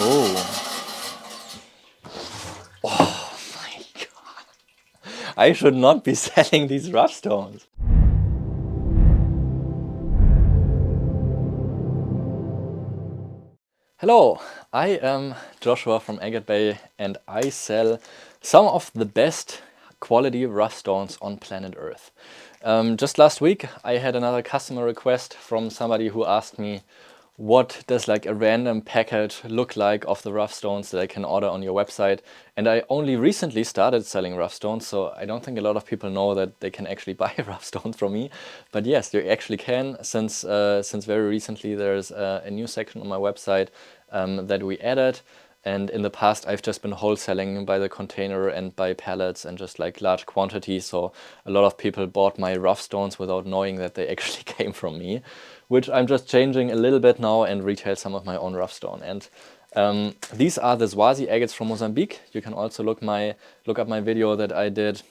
Oh. Oh my god. I should not be selling these rough stones. Hello, I am Joshua from Agatebay and I sell some of the best quality rough stones on planet Earth. Just last week I had another customer request from somebody who asked me, what does like a random package look like of the rough stones that I can order on your website? And I only recently started selling rough stones, so I don't think a lot of people know that they can actually buy rough stones from me. But yes, they actually can, since very recently there's a new section on my website that we added. And in the past, I've just been wholesaling by the container and by pallets and just like large quantities. So a lot of people bought my rough stones without knowing that they actually came from me, which I'm just changing a little bit now and retail some of my own rough stone. And these are the Swazi agates from Mozambique. You can also look up my video that I did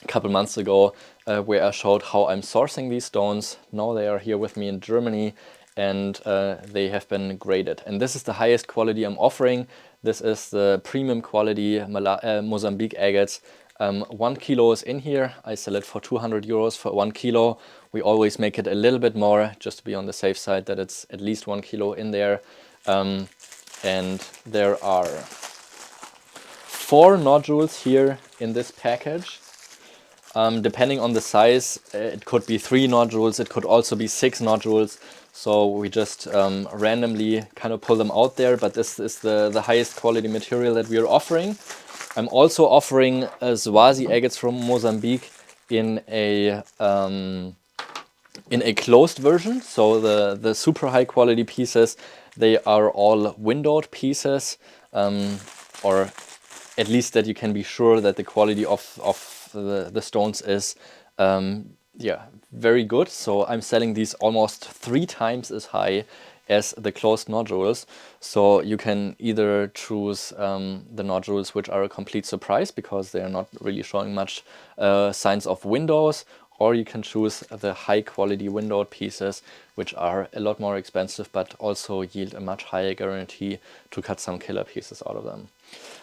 a couple months ago where I showed how I'm sourcing these stones. Now they are here with me in Germany, and they have been graded. And this is the highest quality I'm offering. This is the premium quality Mozambique agates. 1 kilo is in here. I sell it for 200 euros for 1 kilo. We always make it a little bit more just to be on the safe side that it's at least 1 kilo in there. And there are 4 nodules here in this package. Depending on the size, it could be 3 nodules, it could also be 6 nodules. So we just randomly kind of pull them out there, but this is the highest quality material that we are offering. I'm also offering Swazi agates from Mozambique in a closed version. So the super high quality pieces, they are all windowed pieces, or at least that you can be sure that the quality of the stones is very good. So I'm selling these almost 3 times as high as the closed nodules. So you can either choose the nodules which are a complete surprise because they are not really showing much signs of windows, or you can choose the high quality windowed pieces, which are a lot more expensive but also yield a much higher guarantee to cut some killer pieces out of them.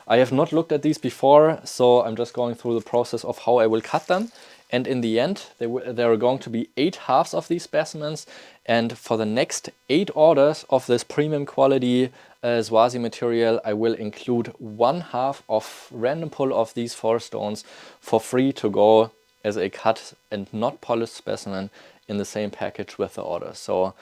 I have not looked at these before, so I'm just going through the process of how I will cut them. And in the end, there are going to be 8 halves of these specimens. And for the next 8 orders of this premium quality Swazi material, I will include 1 half of random pull of these 4 stones for free to go as a cut and not polished specimen in the same package with the order. So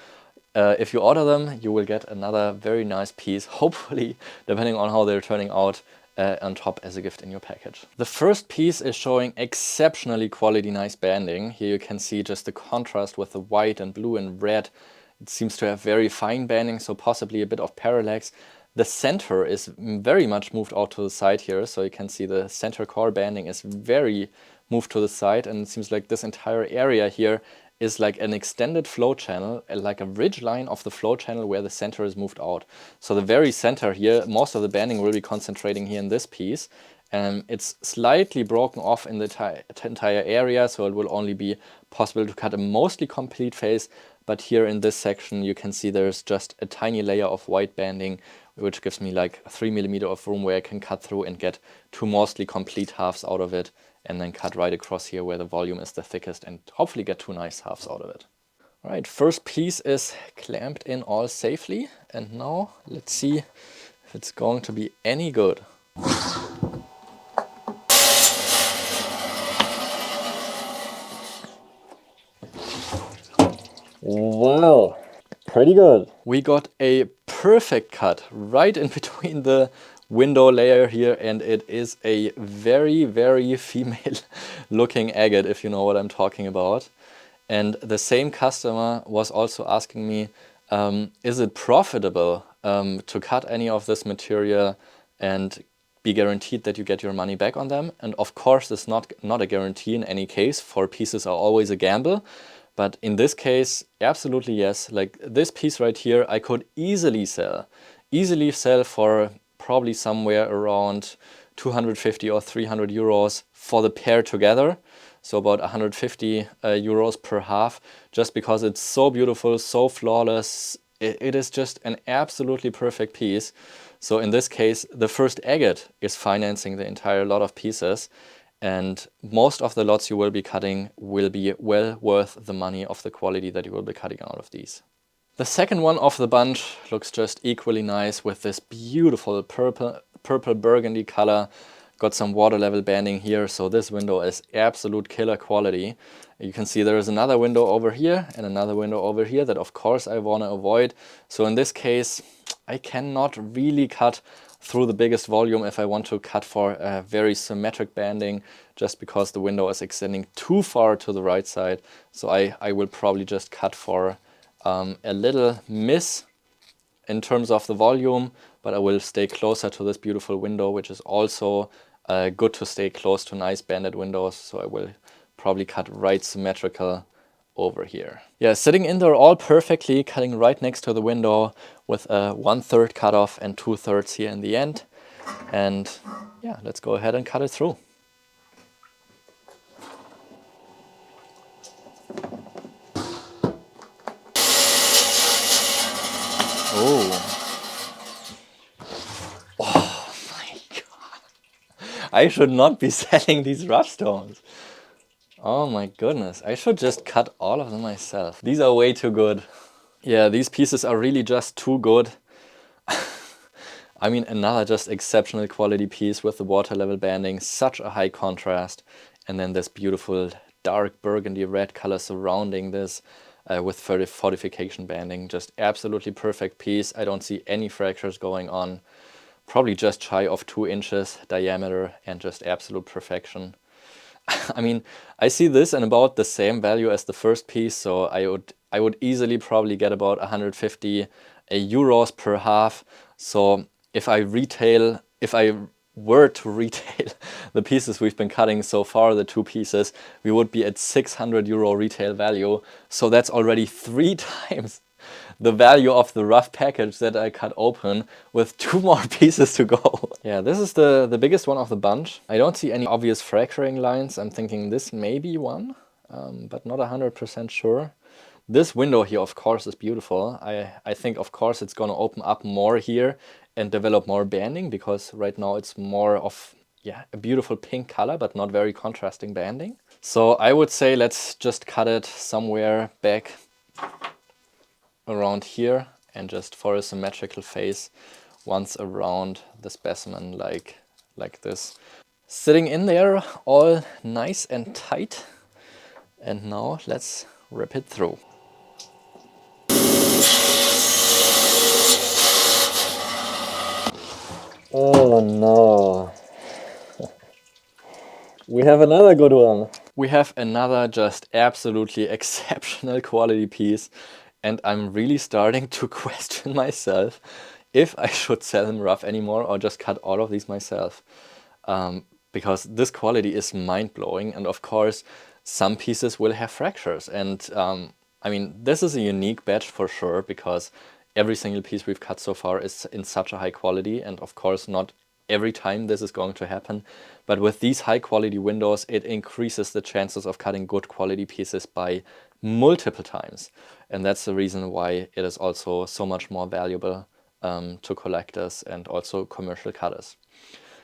if you order them, you will get another very nice piece, hopefully, depending on how they're turning out, on top as a gift in your package. The first piece is showing exceptionally quality nice banding. Here you can see just the contrast with the white and blue and red. It seems to have very fine banding, so possibly a bit of parallax. The center is very much moved out to the side here, so you can see the center core banding is very moved to the side, and it seems like this entire area here is like an extended flow channel, like a ridge line of the flow channel where the center is moved out. So the very center here, most of the banding will be concentrating here in this piece. It's slightly broken off in the entire area, so it will only be possible to cut a mostly complete face. But here in this section, you can see there's just a tiny layer of white banding, which gives me like 3 millimeters of room where I can cut through and get 2 mostly complete halves out of it, and then cut right across here where the volume is the thickest and hopefully get 2 nice halves out of it. All right, first piece is clamped in all safely, and now let's see if it's going to be any good. Wow, pretty good. We got a perfect cut right in between the window layer here, and it is a very, very female looking agate, if you know what I'm talking about. And the same customer was also asking me, is it profitable to cut any of this material and be guaranteed that you get your money back on them? And of course, it's not a guarantee in any case, for pieces are always a gamble. But in this case, absolutely yes. Like this piece right here, I could easily sell for probably somewhere around 250 or 300 euros for the pair together. So about 150 euros per half, just because it's so beautiful, so flawless, it is just an absolutely perfect piece. So in this case, the first agate is financing the entire lot of pieces, and most of the lots you will be cutting will be well worth the money of the quality that you will be cutting out of these. The second one of the bunch looks just equally nice with this beautiful purple burgundy color. Got some water level banding here, so this window is absolute killer quality. You can see there is another window over here and another window over here that of course I want to avoid. So in this case, I cannot really cut through the biggest volume if I want to cut for a very symmetric banding, just because the window is extending too far to the right side. So I will probably just cut for a little miss in terms of the volume, but I will stay closer to this beautiful window, which is also good to stay close to nice banded windows. So I will probably cut right symmetrical over here. Yeah, sitting in there all perfectly, cutting right next to the window with a 1/3 cutoff and 2/3 here in the end. And yeah, let's go ahead and cut it through. Oh my god. I should not be selling these rough stones. Oh my goodness. I should just cut all of them myself. These are way too good. Yeah, these pieces are really just too good. I mean, another just exceptional quality piece with the water level banding, such a high contrast. And then this beautiful dark burgundy red color surrounding this with fortification banding. Just absolutely perfect piece. I don't see any fractures going on. Probably just shy of 2 inches diameter and just absolute perfection. I mean, I see this in about the same value as the first piece, so I would easily probably get about 150 euros per half. So if I were to retail the pieces we've been cutting so far, the 2 pieces, we would be at 600 euro retail value. So that's already 3 times the value of the rough package that I cut open, with 2 more pieces to go. Yeah, this is the biggest one of the bunch. I don't see any obvious fracturing lines. I'm thinking this may be one, but not 100% sure. This window here, of course, is beautiful. I think, of course, it's going to open up more here and develop more banding, because right now it's more of, yeah, a beautiful pink color, but not very contrasting banding. So I would say let's just cut it somewhere back around here, and just for a symmetrical face once around the specimen like this. Sitting in there all nice and tight. And now let's rip it through. Oh no. We have another good one. We have another just absolutely exceptional quality piece, and I'm really starting to question myself if I should sell them rough anymore or just cut all of these myself. Because this quality is mind-blowing, and of course some pieces will have fractures. And I mean, this is a unique batch for sure, because every single piece we've cut so far is in such a high quality, and of course not every time this is going to happen. But with these high quality windows, it increases the chances of cutting good quality pieces by multiple times. And that's the reason why it is also so much more valuable to collectors and also commercial cutters.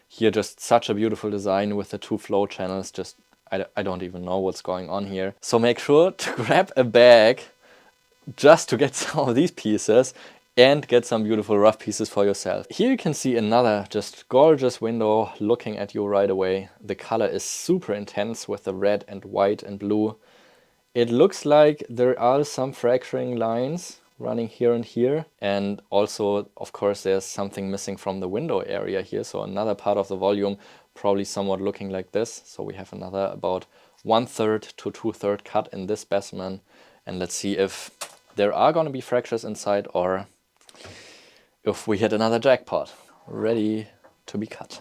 Here, just such a beautiful design with the 2 flow channels. Just, I don't even know what's going on here. So make sure to grab a bag just to get some of these pieces and get some beautiful rough pieces for yourself. Here you can see another just gorgeous window looking at you right away. The color is super intense with the red and white and blue. It looks like there are some fracturing lines running here and here. And also, of course, there's something missing from the window area here. So another part of the volume probably somewhat looking like this. So we have another about 1/3 to 2/3 cut in this specimen. And let's see if there are going to be fractures inside, or if we hit another jackpot. Ready to be cut.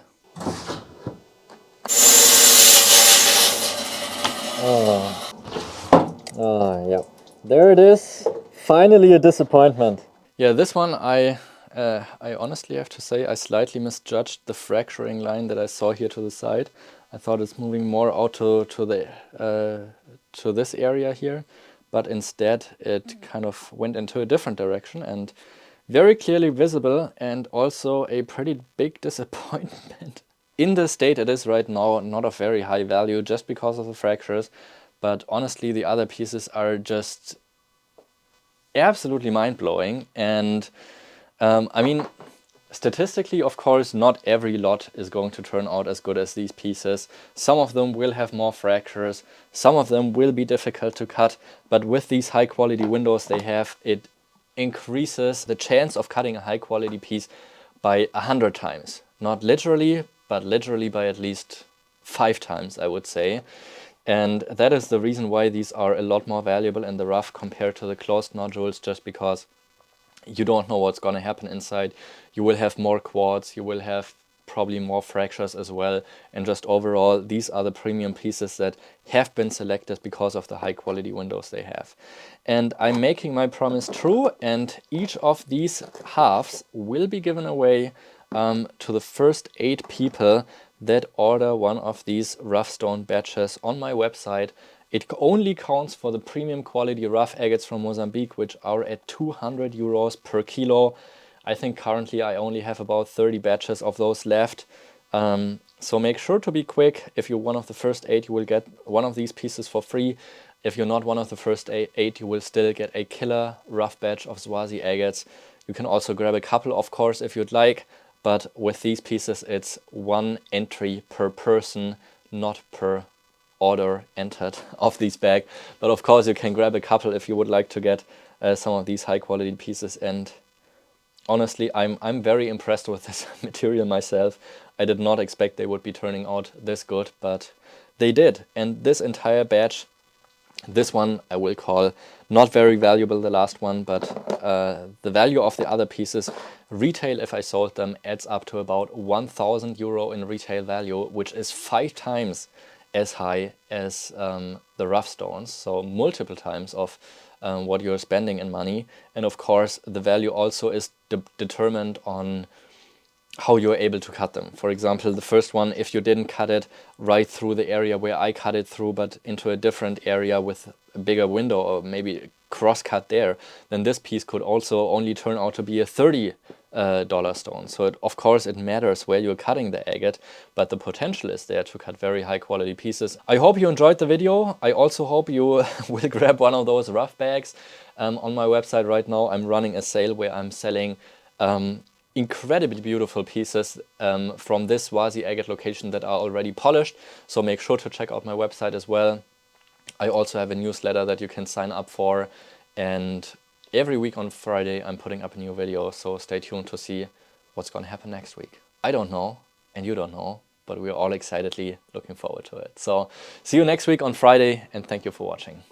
Yeah. There it is. Finally a disappointment. Yeah, this one I honestly have to say I slightly misjudged the fracturing line that I saw here to the side. I thought it's moving more out to this area here, but instead it kind of went into a different direction and very clearly visible, and also a pretty big disappointment. In the state it is right now, not of very high value just because of the fractures, but honestly the other pieces are just absolutely mind-blowing. And I mean, statistically, of course, not every lot is going to turn out as good as these pieces. Some of them will have more fractures, some of them will be difficult to cut, but with these high quality windows they have, it increases the chance of cutting a high quality piece by 100 times. Not literally, but literally by at least 5 times, I would say. And that is the reason why these are a lot more valuable in the rough compared to the closed nodules, just because you don't know what's going to happen inside. You will have more quartz, you will have probably more fractures as well, and just overall these are the premium pieces that have been selected because of the high quality windows they have. And I'm making my promise true, and each of these halves will be given away to the first 8 people that order one of these rough stone batches on my website. It only counts for the premium quality rough agates from Mozambique, which are at 200 euros per kilo. I think currently I only have about 30 batches of those left. So make sure to be quick. If you're one of the first 8, you will get one of these pieces for free. If you're not one of the first 8, you will still get a killer rough batch of Swazi agates. You can also grab a couple, of course, if you'd like. But with these pieces, it's 1 entry per person, not per order entered of this bag. But of course, you can grab a couple if you would like to get some of these high quality pieces. And honestly, I'm very impressed with this material myself. I did not expect they would be turning out this good, but they did. And this entire batch, this one I will call not very valuable, the last one, but the value of the other pieces, retail if I sold them, adds up to about 1,000 euro in retail value, which is 5 times as high as the rough stones, so multiple times of what you're spending in money. And of course the value also is determined on how you're able to cut them. For example, the first one, if you didn't cut it right through the area where I cut it through, but into a different area with a bigger window, or maybe cross cut there, then this piece could also only turn out to be a $30 stone. So of course it matters where you're cutting the agate, but the potential is there to cut very high quality pieces. I hope you enjoyed the video. I also hope you will grab one of those rough bags. On my website right now I'm running a sale where I'm selling incredibly beautiful pieces from this Swazi agate location that are already polished, so make sure to check out my website as well. I also have a newsletter that you can sign up for, and every week on Friday I'm putting up a new video, so stay tuned to see what's going to happen next week. I don't know, and you don't know, but we're all excitedly looking forward to it. So see you next week on Friday, and thank you for watching.